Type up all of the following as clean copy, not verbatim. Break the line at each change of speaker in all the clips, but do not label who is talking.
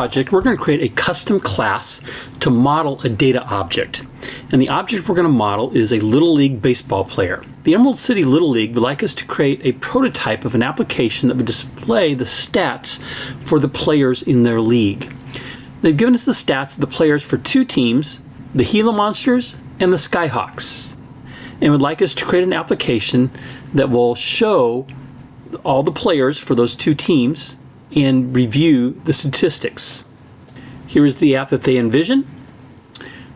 project, we're going to create a custom class to model a data object. And the object we're going to model is a Little League baseball player. The Emerald City Little League would like us to create a prototype of an application that would display the stats for the players in their league. They've given us the stats of the players for two teams, the Gila Monsters and the Skyhawks, and would like us to create an application that will show all the players for those two teams and review the statistics. Here is the app that they envision.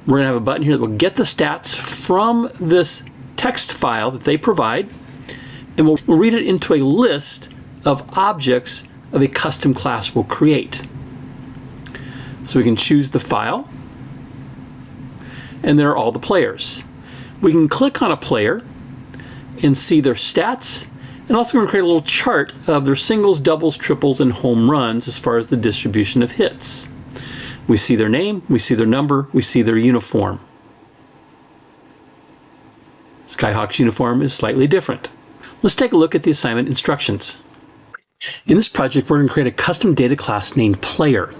We're going to have a button here that will get the stats from this text file that they provide, and we'll read it into a list of objects of a custom class we'll create. So we can choose the file, and there are all the players. We can click on a player and see their stats, and also we're going to create a little chart of their singles, doubles, triples, and home runs as far as the distribution of hits. We see their name, we see their number, we see their uniform. Skyhawk's uniform is slightly different. Let's take a look at the assignment instructions. In this project, we're going to create a custom data class named Player.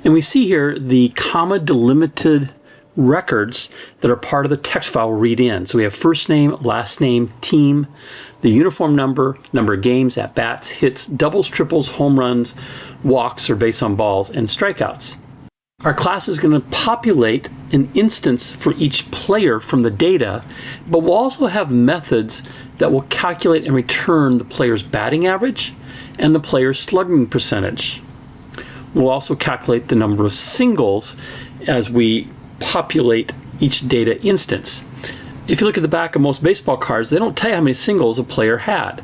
And we see here the comma delimited records that are part of the text file we'll read in. So we have first name, last name, team, the uniform number, number of games, at-bats, hits, doubles, triples, home runs, walks or base on balls, and strikeouts. Our class is going to populate an instance for each player from the data, but we'll also have methods that will calculate and return the player's batting average and the player's slugging percentage. We'll also calculate the number of singles as we populate each data instance. If you look at the back of most baseball cards, they don't tell you how many singles a player had.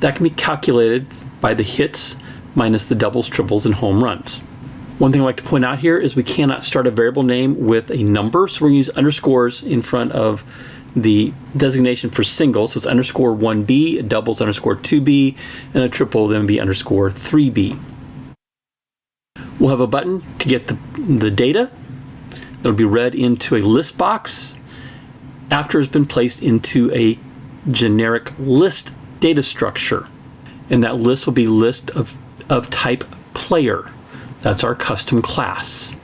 That can be calculated by the hits minus the doubles, triples, and home runs. One thing I'd like to point out here is we cannot start a variable name with a number, so we're going to use underscores in front of the designation for singles. So it's underscore 1B, a doubles underscore 2B, and a triple then be underscore 3B. We'll have a button to get the data that'll be read into a list box after it's been placed into a generic list data structure. And that list will be list of type player. That's our custom class.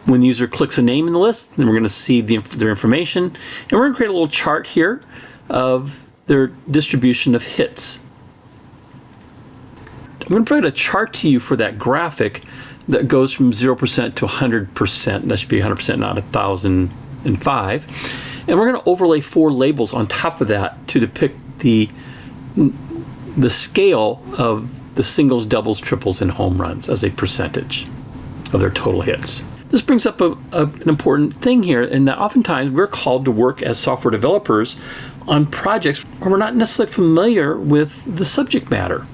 When the user clicks a name in the list, then we're going to see their information. And we're going to create a little chart here of their distribution of hits. I'm going to provide a chart to you for that graphic that goes from 0% to 100%. That should be 100%, not 1,005. And we're going to overlay 4 labels on top of that to depict the scale of the singles, doubles, triples, and home runs as a percentage of their total hits. This brings up an important thing here, in that oftentimes we're called to work as software developers on projects where we're not necessarily familiar with the subject matter.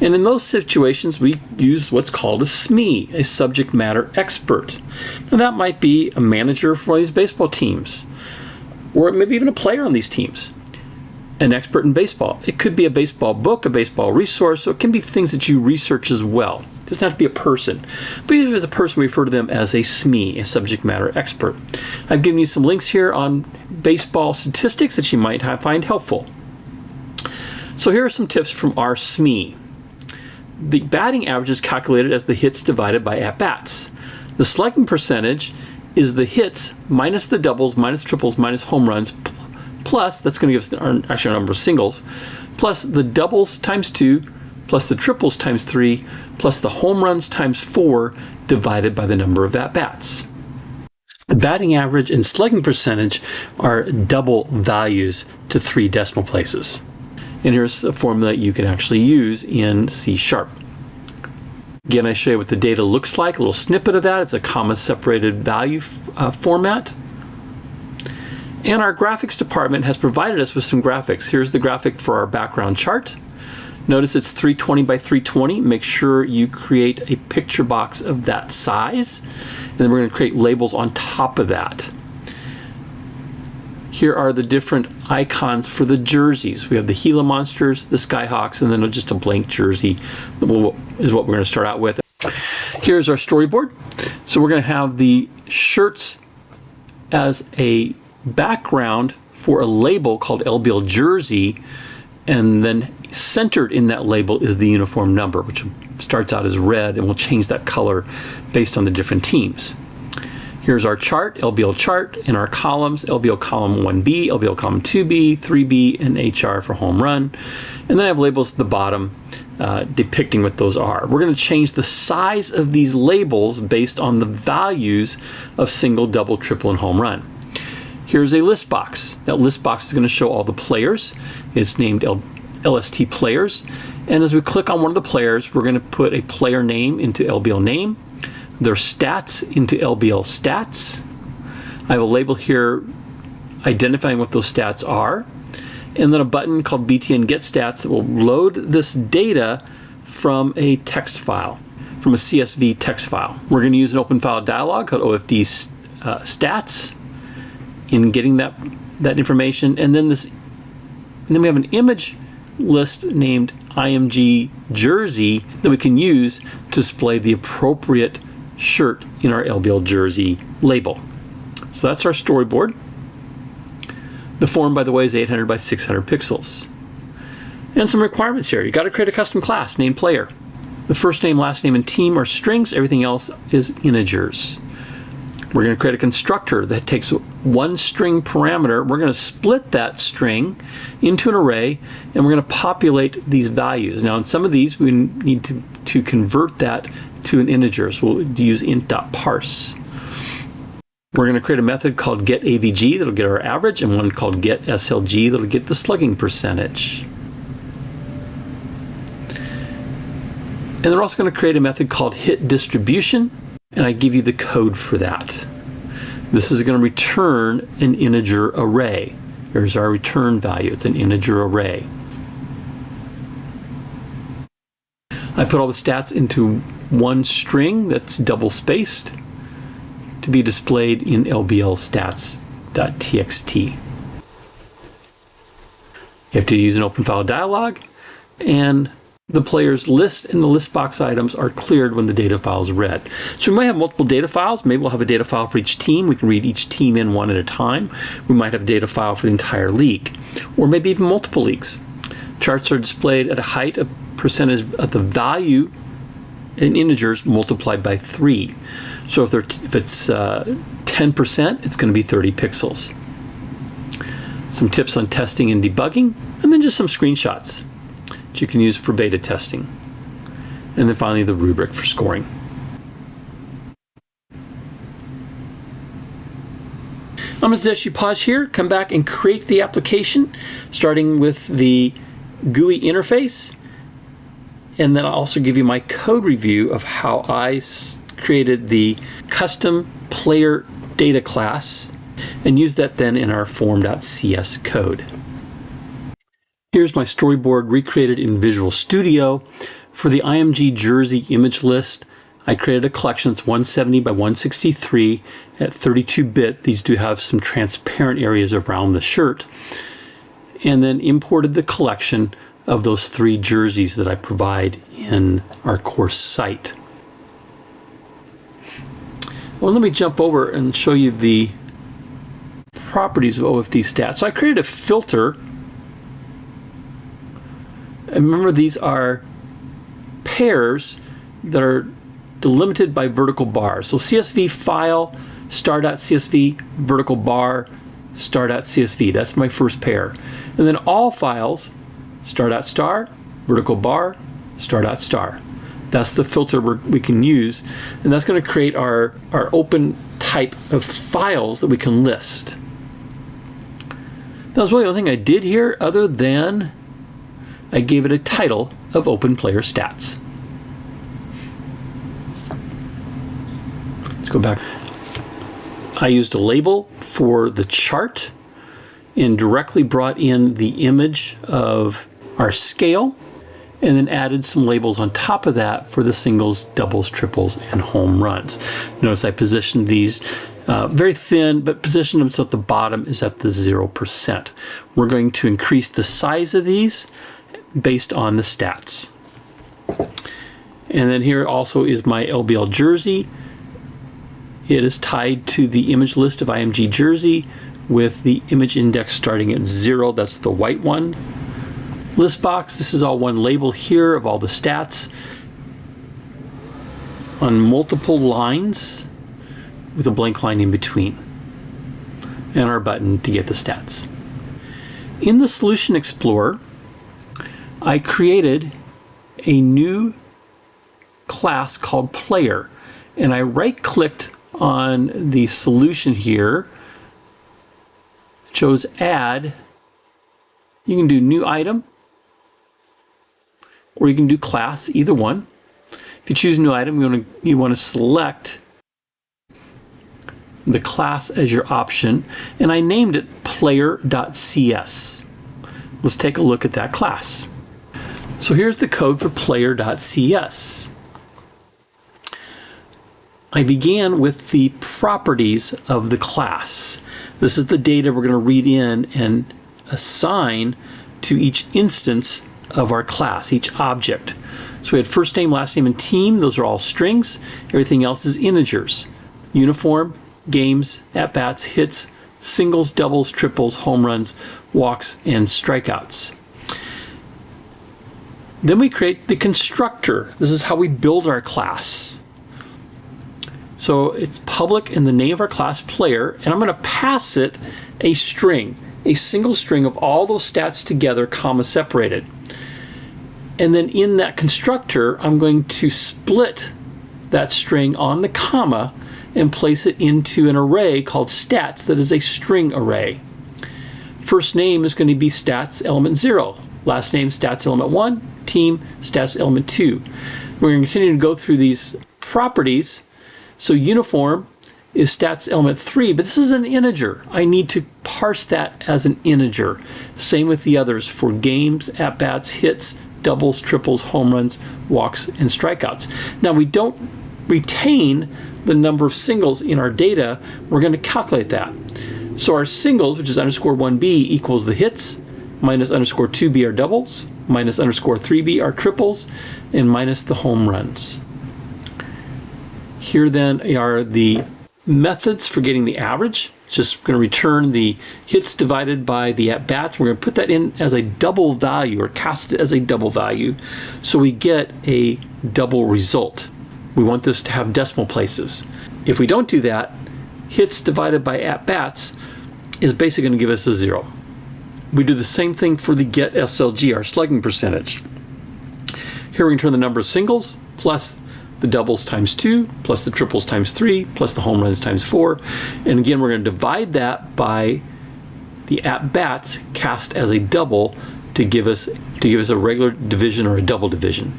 And in those situations, we use what's called a SME, a subject matter expert. Now that might be a manager for one of these baseball teams, or maybe even a player on these teams, an expert in baseball. It could be a baseball book, a baseball resource, so it can be things that you research as well. It doesn't have to be a person. But even if it's a person, we refer to them as a SME, a subject matter expert. I've given you some links here on baseball statistics that you might find helpful. So here are some tips from our SME. The batting average is calculated as the hits divided by at-bats. The slugging percentage is the hits minus the doubles, minus triples, minus home runs, plus, that's going to give us our number of singles, plus the doubles times 2, plus the triples times 3, plus the home runs times 4, divided by the number of at-bats. The batting average and slugging percentage are double values to 3 decimal places. And here's a formula you can actually use in C#. Again, I show you what the data looks like, a little snippet of that. It's a comma-separated value format. And our graphics department has provided us with some graphics. Here's the graphic for our background chart. Notice it's 320 by 320. Make sure you create a picture box of that size. And then we're going to create labels on top of that. Here are the different icons for the jerseys. We have the Gila Monsters, the Skyhawks, and then just a blank jersey is what we're going to start out with. Here's our storyboard. So we're going to have the shirts as a background for a label called LBL jersey And then centered in that label is the uniform number, which starts out as red, and we'll change that color based on the different teams. Here's our chart, LBL chart, and our columns, LBL column 1B, LBL column 2B, 3B, and HR for home run. And then I have labels at the bottom depicting what those are. We're going to change the size of these labels based on the values of single, double, triple, and home run. Here's a list box. That list box is going to show all the players. It's named LST players. And as we click on one of the players, we're going to put a player name into LBL name, their stats into LBL stats. I have a label here identifying what those stats are, and then a button called BTN Get Stats that will load this data from a text file, from a CSV text file. We're going to use an open file dialog called OFD stats in getting that information, and then we have an image list named IMG jersey that we can use to display the appropriate shirt in our LBL jersey label. So that's our storyboard. The form, by the way, is 800 by 600 pixels. And some requirements here. You got to create a custom class named player. The first name, last name, and team are strings. Everything else is integers. We're going to create a constructor that takes one string parameter. We're going to split that string into an array, and we're going to populate these values. Now, in some of these, we need to convert that to an integer. So we'll use int.parse. We're going to create a method called getAVG that'll get our average, and one called getSLG that'll get the slugging percentage. And then we're also going to create a method called hitDistribution, and I give you the code for that. This is going to return an integer array. Here's our return value. It's an integer array. I put all the stats into one string that's double spaced to be displayed in LBL stats.txt. You have to use an open file dialog, and the player's list and the list box items are cleared when the data file is read. So we might have multiple data files. Maybe we'll have a data file for each team. We can read each team in one at a time. We might have a data file for the entire league, or maybe even multiple leagues. Charts are displayed at a height, a percentage of the value in integers multiplied by 3. So if it's 10%, it's going to be 30 pixels. Some tips on testing and debugging, and then just some screenshots that you can use for beta testing. And then finally the rubric for scoring. I'm going to suggest you pause here, come back and create the application, starting with the GUI interface. And then I'll also give you my code review of how I created the custom player data class and use that then in our form.cs code. Here's my storyboard recreated in Visual Studio. For the IMG jersey image list, I created a collection that's 170 by 163 at 32-bit. These do have some transparent areas around the shirt. And then imported the collection of those 3 jerseys that I provide in our course site. Well, let me jump over and show you the properties of OFD stats. So I created a filter. And remember, these are pairs that are delimited by vertical bars. So CSV file, star.csv, vertical bar, star.csv. That's my first pair. And then all files, star.star, vertical bar, star.star. That's the filter we can use, and that's going to create our open type of files that we can list. That was really the only thing I did here, other than I gave it a title of Open Player Stats. Let's go back. I used a label for the chart and directly brought in the image of our scale, and then added some labels on top of that for the singles, doubles, triples, and home runs. Notice I positioned these very thin, but positioned them so that the bottom is at the 0%. We're going to increase the size of these based on the stats. And then here also is my LBL jersey. It is tied to the image list of IMG jersey with the image index starting at 0. That's the white one. List box, this is all one label here of all the stats on multiple lines with a blank line in between, and our button to get the stats. In the Solution Explorer, I created a new class called Player, and I right-clicked on the solution here, chose Add. You can do New Item, or you can do Class, either one. If you choose New Item, you want to select the class as your option, and I named it Player.cs. Let's take a look at that class. So here's the code for Player.cs. I began with the properties of the class. This is the data we're going to read in and assign to each instance of our class, each object. So we had first name, last name, and team. Those are all strings. Everything else is integers. Uniform, games, at-bats, hits, singles, doubles, triples, home runs, walks, and strikeouts. Then we create the constructor. This is how we build our class. So it's public in the name of our class, Player, and I'm going to pass it a string, a single string of all those stats together, comma separated. And then in that constructor, I'm going to split that string on the comma and place it into an array called stats that is a string array. First name is going to be stats element 0. Last name stats element 1. Team stats element 2. We're going to continue to go through these properties. So uniform is stats element 3, but this is an integer. I need to parse that as an integer. Same with the others for games, at-bats, hits, doubles, triples, home runs, walks, and strikeouts. Now we don't retain the number of singles in our data. We're going to calculate that. So our singles, which is _1b, equals the hits, minus _2b are doubles, minus _3b are triples, and minus the home runs. Here then are the methods for getting the average. It's just going to return the hits divided by the at-bats. We're going to put that in as a double value, or cast it as a double value, so we get a double result. We want this to have decimal places. If we don't do that, hits divided by at-bats is basically going to give us a 0. We do the same thing for the get SLG, our slugging percentage. Here we can turn the number of singles plus the doubles times 2, plus the triples times 3, plus the home runs times 4. And again, we're going to divide that by the at-bats cast as a double to give us a regular division or a double division.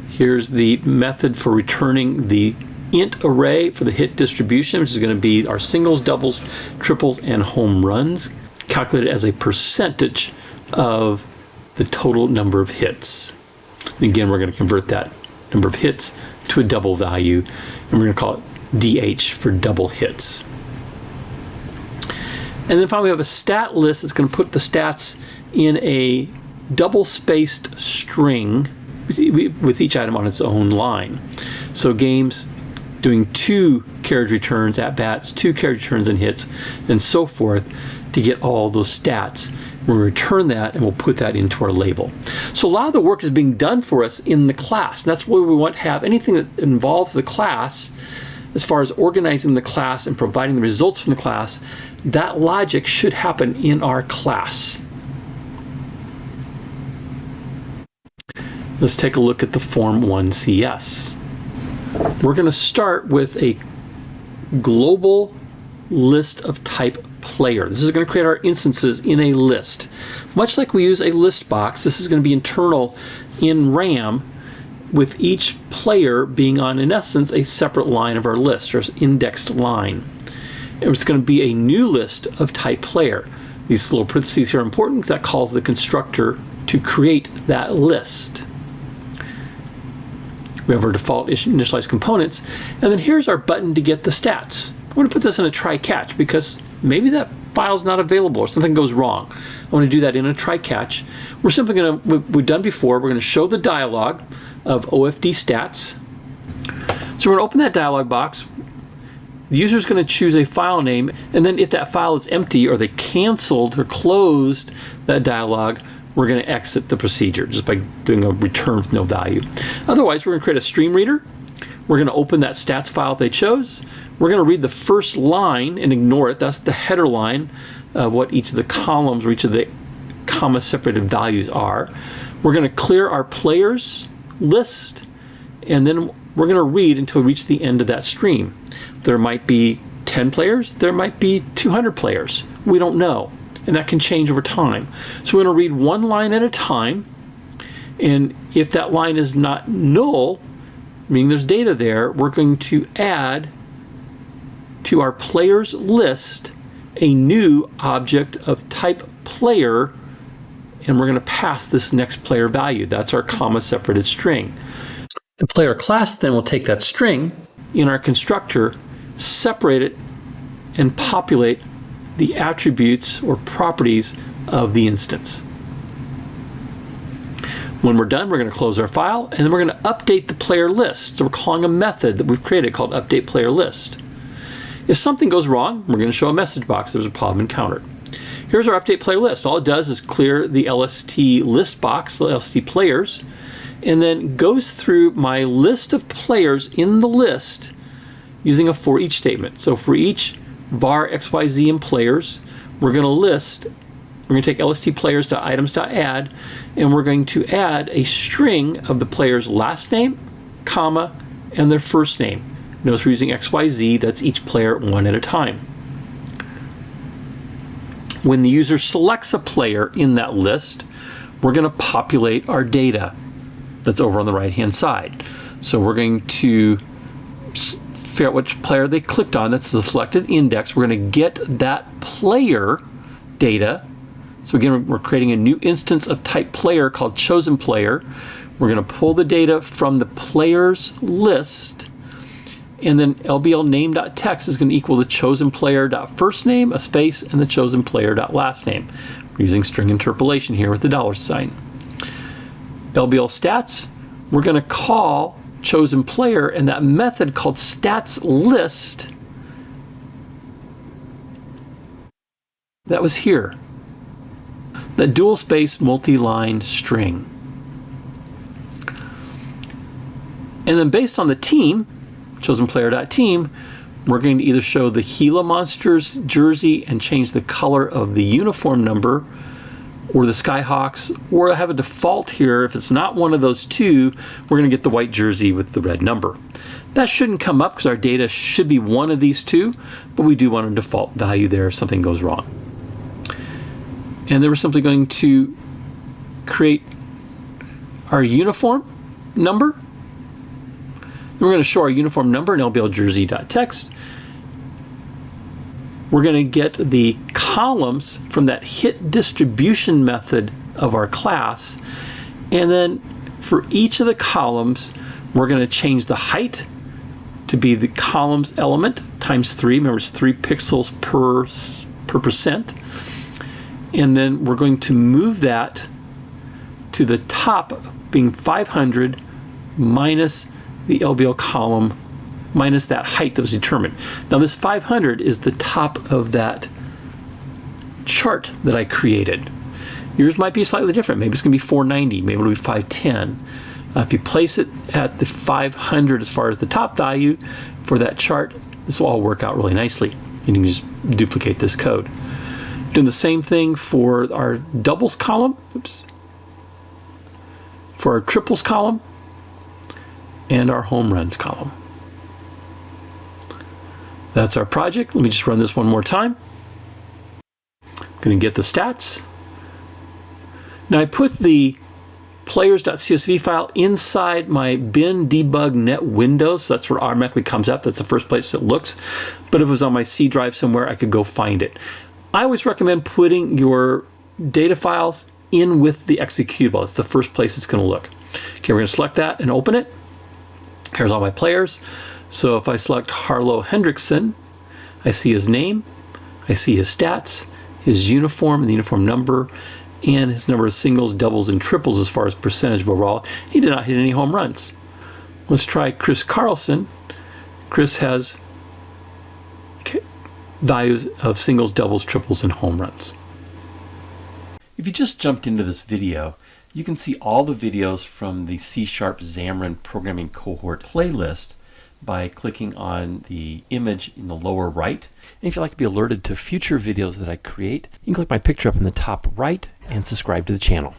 Here's the method for returning the int array for the hit distribution, which is going to be our singles, doubles, triples, and home runs, calculated as a percentage of the total number of hits. And again, we're going to convert that number of hits to a double value, and we're going to call it DH for double hits. And then finally we have a stat list that's going to put the stats in a double-spaced string with each item on its own line. So games doing 2 carriage returns, at-bats, 2 carriage returns and hits, and so forth to get all those stats. We'll return that and we'll put that into our label. So a lot of the work is being done for us in the class. And that's why we want to have anything that involves the class, as far as organizing the class and providing the results from the class, that logic should happen in our class. Let's take a look at the Form 1CS. We're going to start with a global list of type Player. This is going to create our instances in a list. Much like we use a list box, this is going to be internal in RAM, with each player being on, in essence, a separate line of our list, or indexed line. And it's going to be a new list of type Player. These little parentheses here are important because that calls the constructor to create that list. We have our default initialized components, and then here's our button to get the stats. I want to put this in a try-catch because maybe that file's not available or something goes wrong. I want to do that in a try-catch. We're simply going to, we've done before, we're going to show the dialog of OFD stats. So we're going to open that dialog box. The user is going to choose a file name, and then if that file is empty or they canceled or closed that dialog, we're going to exit the procedure just by doing a return with no value. Otherwise, we're going to create a stream reader. We're going to open that stats file they chose. We're going to read the first line and ignore it. That's the header line of what each of the columns or each of the comma separated values are. We're going to clear our players list, and then we're going to read until we reach the end of that stream. There might be 10 players, there might be 200 players. We don't know, and that can change over time. So we're going to read one line at a time, and if that line is not null, meaning there's data there, we're going to add to our players list a new object of type player, and we're going to pass this next player value. That's our comma separated string. The player class then will take that string in our constructor, separate it, and populate the attributes or properties of the instance. When we're done, we're going to close our file, and then we're going to update the player list. So we're calling a method that we've created called update player list. If something goes wrong, we're going to show a message box. There's a problem encountered. Here's our update player list. All it does is clear the LST list box, the LST players, and then goes through my list of players in the list using a for each statement. So for each var XYZ in players, we're going to take LST players.items.add, and we're going to add a string of the player's last name, comma, and their first name. Notice we're using XYZ, that's each player one at a time. When the user selects a player in that list, we're going to populate our data that's over on the right-hand side. So we're going to figure out which player they clicked on. That's the selected index. We're going to get that player data. So again, we're creating a new instance of type player called chosen player. We're going to pull the data from the players list, and then LBL name.text is going to equal the chosen player.first name, a space, and the chosen player.last name. We're using string interpolation here with the $sign. LBL stats, we're going to call chosen player, and that method called stats list, that was here. The dual space multi-line string. And then based on the team, chosen player.team, we're going to either show the Gila Monsters jersey and change the color of the uniform number, or the Skyhawks, or have a default here. If it's not one of those two, we're going to get the white jersey with the red number. That shouldn't come up because our data should be one of these two, but we do want a default value there if something goes wrong. And then we're simply going to create our uniform number. Then we're going to show our uniform number in LBL jersey.text. We're going to get the columns from that hit distribution method of our class. And then for each of the columns, we're going to change the height to be the columns element times 3. Remember, it's 3 pixels per percent. And then we're going to move that to the top being 500 minus the LBL column minus that height that was determined. Now this 500 is the top of that chart that I created. Yours might be slightly different. Maybe it's going to be 490, maybe it'll be 510. If you place it at the 500 as far as the top value for that chart, this will all work out really nicely. You can just duplicate this code. Doing the same thing for our doubles column, for our triples column, and our home runs column. That's our project. Let me just run this one more time. I'm going to get the stats. Now I put the players.csv file inside my bin debug net window, so that's where it automatically comes up. That's the first place it looks. But if it was on my C drive somewhere, I could go find it. I always recommend putting your data files in with the executable. It's the first place it's going to look. Okay, we're going to select that and open it. Here's all my players. So if I select Harlow Hendrickson, I see his name, I see his stats, his uniform and the uniform number, and his number of singles, doubles, and triples as far as percentage of overall. He did not hit any home runs. Let's try Chris Carlson. Chris has values of singles, doubles, triples, and home runs. If you just jumped into this video, you can see all the videos from the C# Xamarin Programming Cohort playlist by clicking on the image in the lower right. And if you'd like to be alerted to future videos that I create, you can click my picture up in the top right and subscribe to the channel.